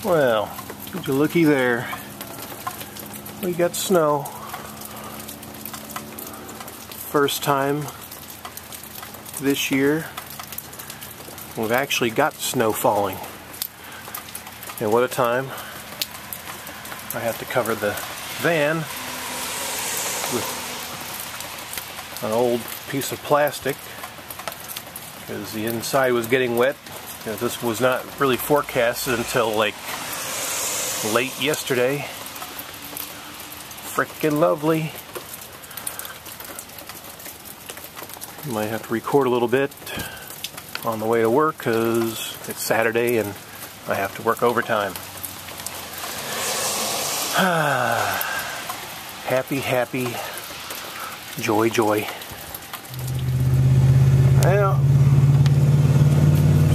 Well, would you looky there. We got snow. First time this year we've actually got snow falling. And what a time. I have to cover the van with an old piece of plastic because the inside was getting wet. You know, this was not really forecasted until like late yesterday. Frickin' lovely. Might have to record a little bit on the way to work because it's Saturday and I have to work overtime. Happy, happy, joy, joy. Well,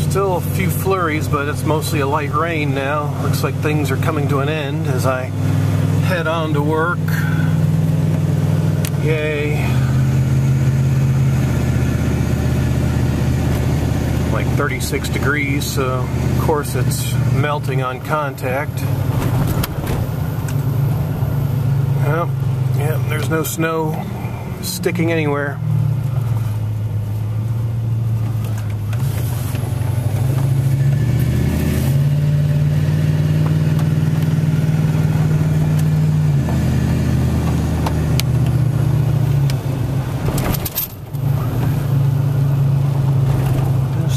still a few flurries, but it's mostly a light rain now. Looks like things are coming to an end as I head on to work. Yay. Like 36 degrees, so of course it's melting on contact. Well, yeah, there's no snow sticking anywhere.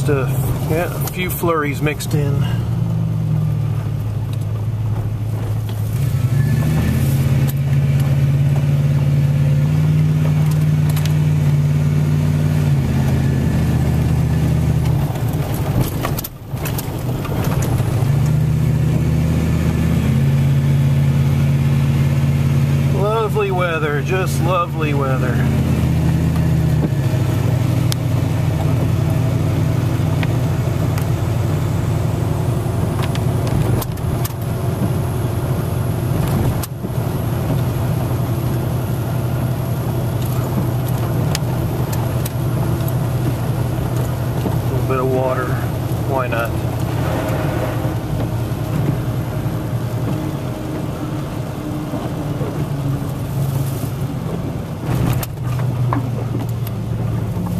A few flurries mixed in. Lovely weather, just lovely weather. Bit of water, why not?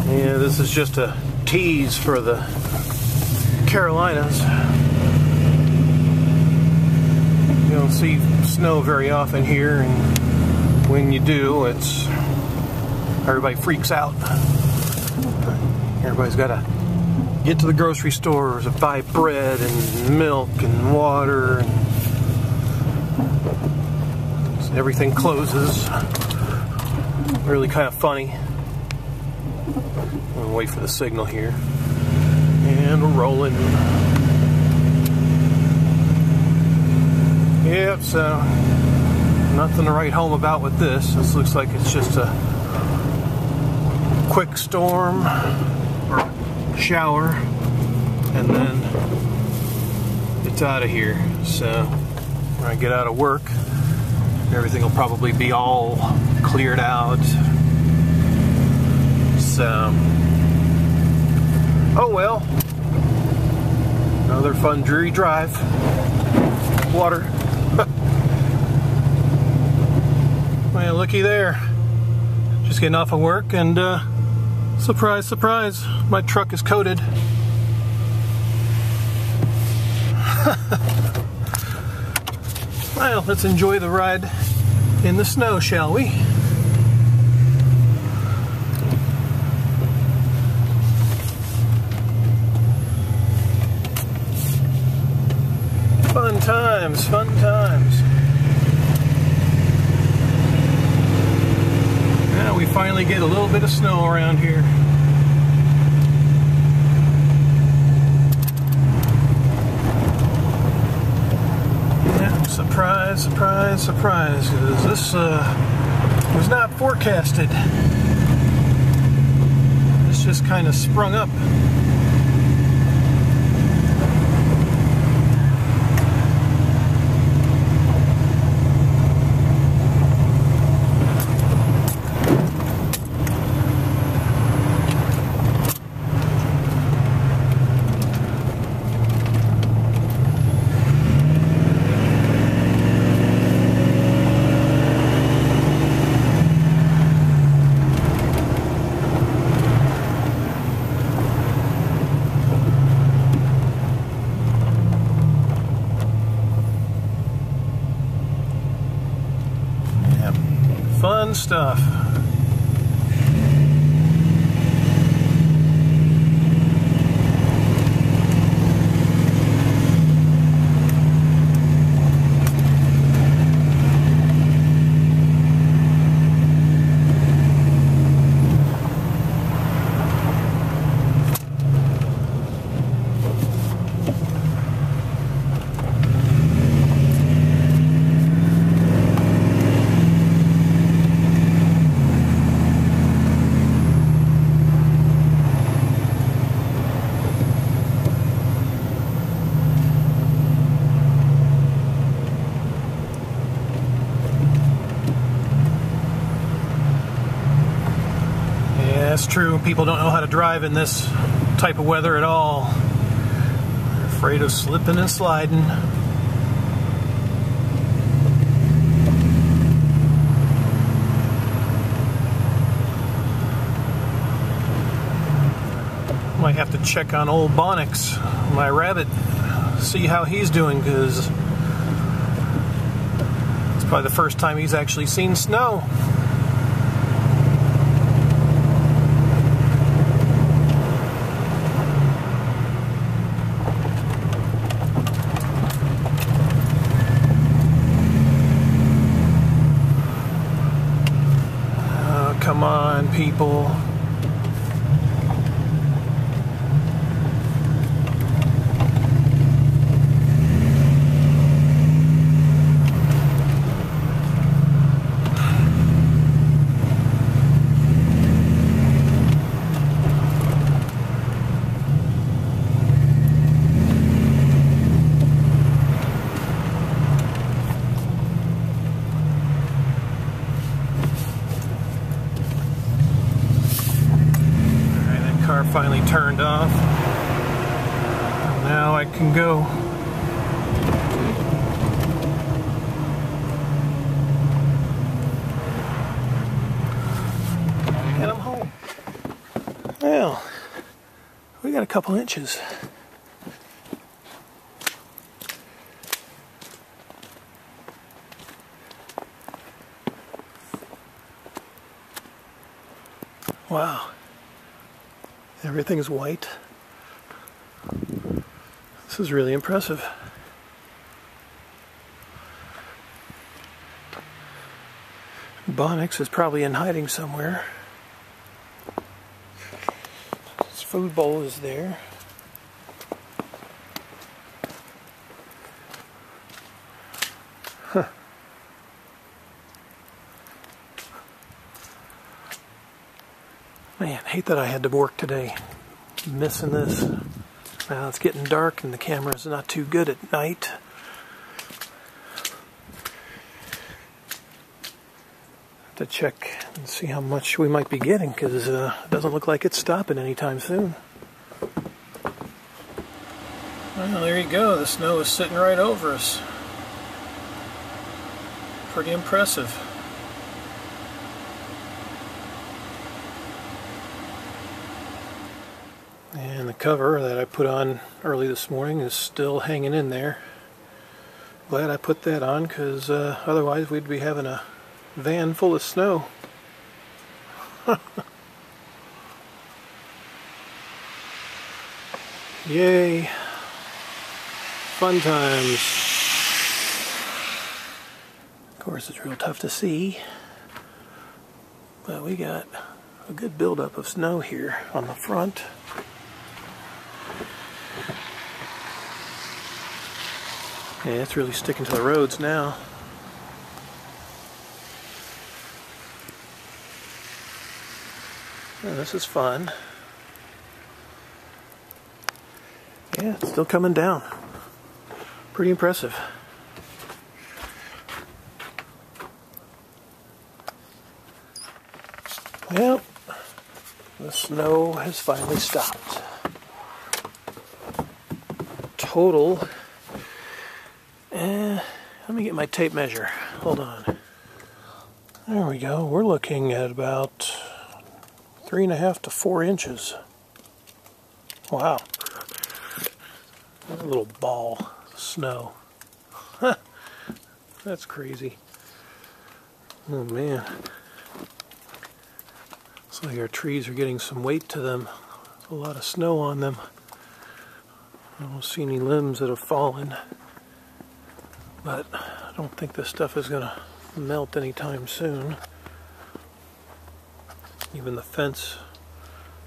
Yeah, this is just a tease for the Carolinas. You don't see snow very often here, and when you do, everybody freaks out. Everybody's got to get to the grocery stores and buy bread and milk and water, and everything closes. Really kind of funny. I'm gonna wait for the signal here. And we're rolling. Yep, so nothing to write home about with this. This looks like it's just a quick storm or shower, and then it's out of here. So when I get out of work, everything will probably be all cleared out. So, oh well, another fun dreary drive. Water. Well, looky there. Just getting off of work, and surprise, surprise, my truck is coated. Well, let's enjoy the ride in the snow, shall we? Fun times, fun times. Now we finally get a little bit of snow around here. Yeah, surprise, surprise, surprise, because this was not forecasted. This just kind of sprung up. stuff. That's true. People don't know how to drive in this type of weather at all. They're afraid of slipping and sliding. Might have to check on old Bonix, my rabbit, see how he's doing, because it's probably the first time he's actually seen snow. Come on, people. Finally turned off. Now I can go. And I'm home. Well, we got a couple inches. Wow. Everything's white. This is really impressive. Bonix is probably in hiding somewhere. His food bowl is there. Huh. Man, hate that I had to work today. Missing this. Now it's getting dark and the camera's not too good at night. Have to check and see how much we might be getting, because it doesn't look like it's stopping anytime soon. Well, there you go. The snow is sitting right over us. Pretty impressive. And the cover that I put on early this morning is still hanging in there. Glad I put that on, because otherwise we'd be having a van full of snow. Yay! Fun times. Of course it's real tough to see, but we got a good buildup of snow here on the front. Yeah, it's really sticking to the roads now. Yeah, this is fun. Yeah, it's still coming down. Pretty impressive. Well, the snow has finally stopped. Total. Let me get my tape measure. Hold on. There we go. We're looking at about 3.5 to 4 inches. Wow. A little ball of snow. That's crazy. Oh man. Looks like our trees are getting some weight to them. There's a lot of snow on them. I don't see any limbs that have fallen. But I don't think this stuff is going to melt anytime soon. Even the fence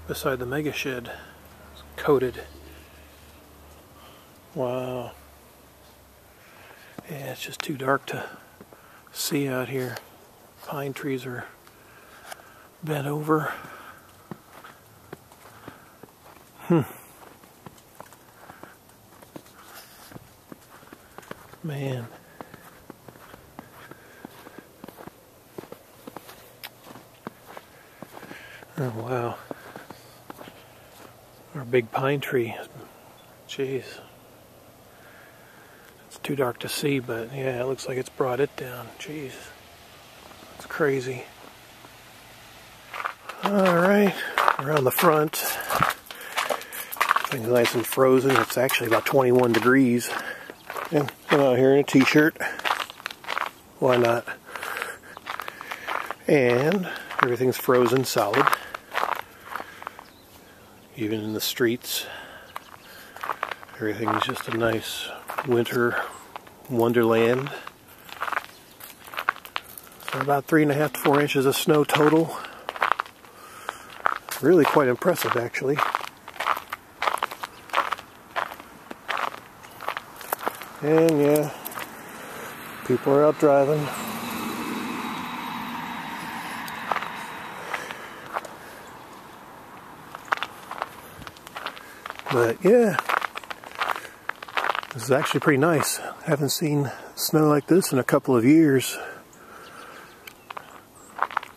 beside the mega shed is coated. Wow. Yeah, it's just too dark to see out here. Pine trees are bent over. Man. Oh wow. Our big pine tree. Jeez. It's too dark to see, but yeah, it looks like it's brought it down. Jeez. It's crazy. Alright, around the front. Things nice and frozen. It's actually about 21 degrees. And I'm out here in a t-shirt. Why not? And everything's frozen solid. Even in the streets. Everything's just a nice winter wonderland. So about 3.5 to 4 inches of snow total. Really quite impressive, actually. And yeah, people are out driving. But yeah, this is actually pretty nice. I haven't seen snow like this in a couple of years.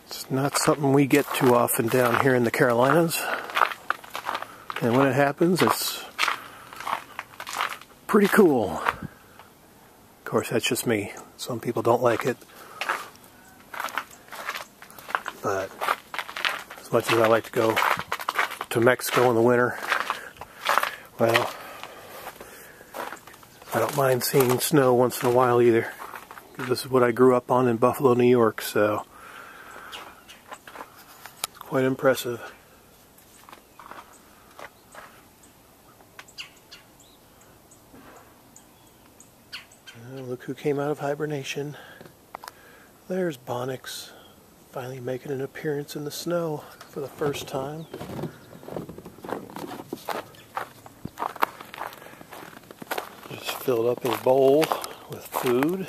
It's not something we get too often down here in the Carolinas. And when it happens, it's pretty cool. Of course, that's just me. Some people don't like it. But as much as I like to go to Mexico in the winter, well, I don't mind seeing snow once in a while either. This is what I grew up on in Buffalo, New York, so it's quite impressive. Look who came out of hibernation. There's Bonix, finally making an appearance in the snow for the first time. Just filled up his bowl with food.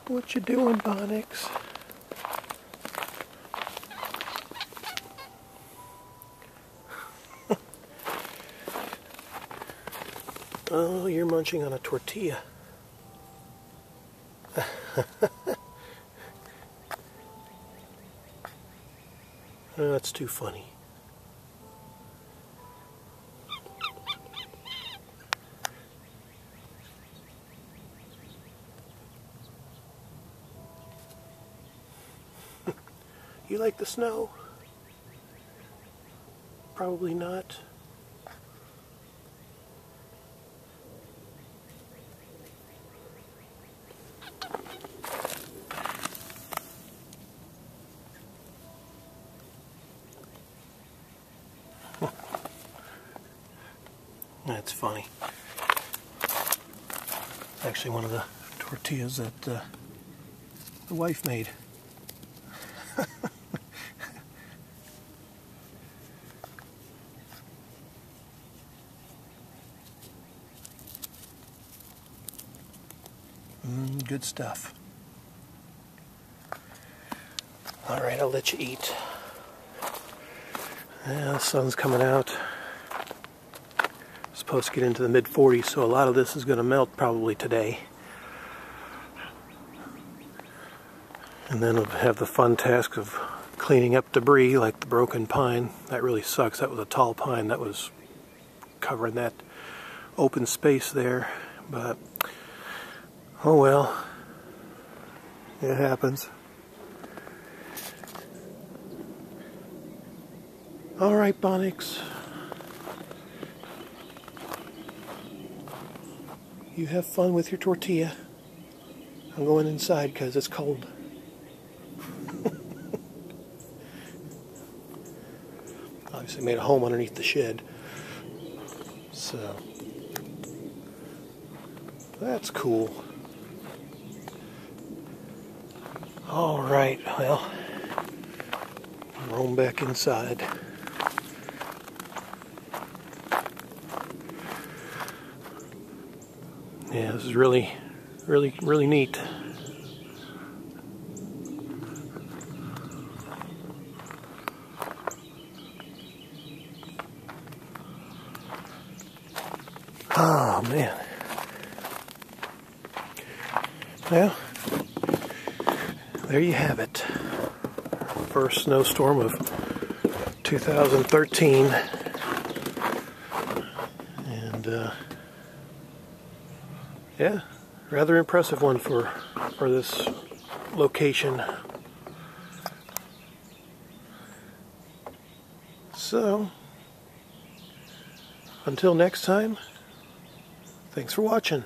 What you doing, Bonix? Oh, you're munching on a tortilla. Oh, that's too funny. You like the snow? Probably not. That's funny. Actually, one of the tortillas that the wife made. Good stuff. Alright, I'll let you eat. Yeah, the sun's coming out. Supposed to get into the mid-40s, so a lot of this is going to melt probably today. And then I'll have the fun task of cleaning up debris like the broken pine. That really sucks. That was a tall pine that was covering that open space there. But oh well, it happens. Alright, Bonix. You have fun with your tortilla. I'm going inside because it's cold. Obviously made a home underneath the shed. So, that's cool. Alright, well, roam back inside. Yeah, this is really neat. Oh, man. Well, there you have it. First snowstorm of 2013. And, yeah, rather impressive one for this location. So, until next time, thanks for watching.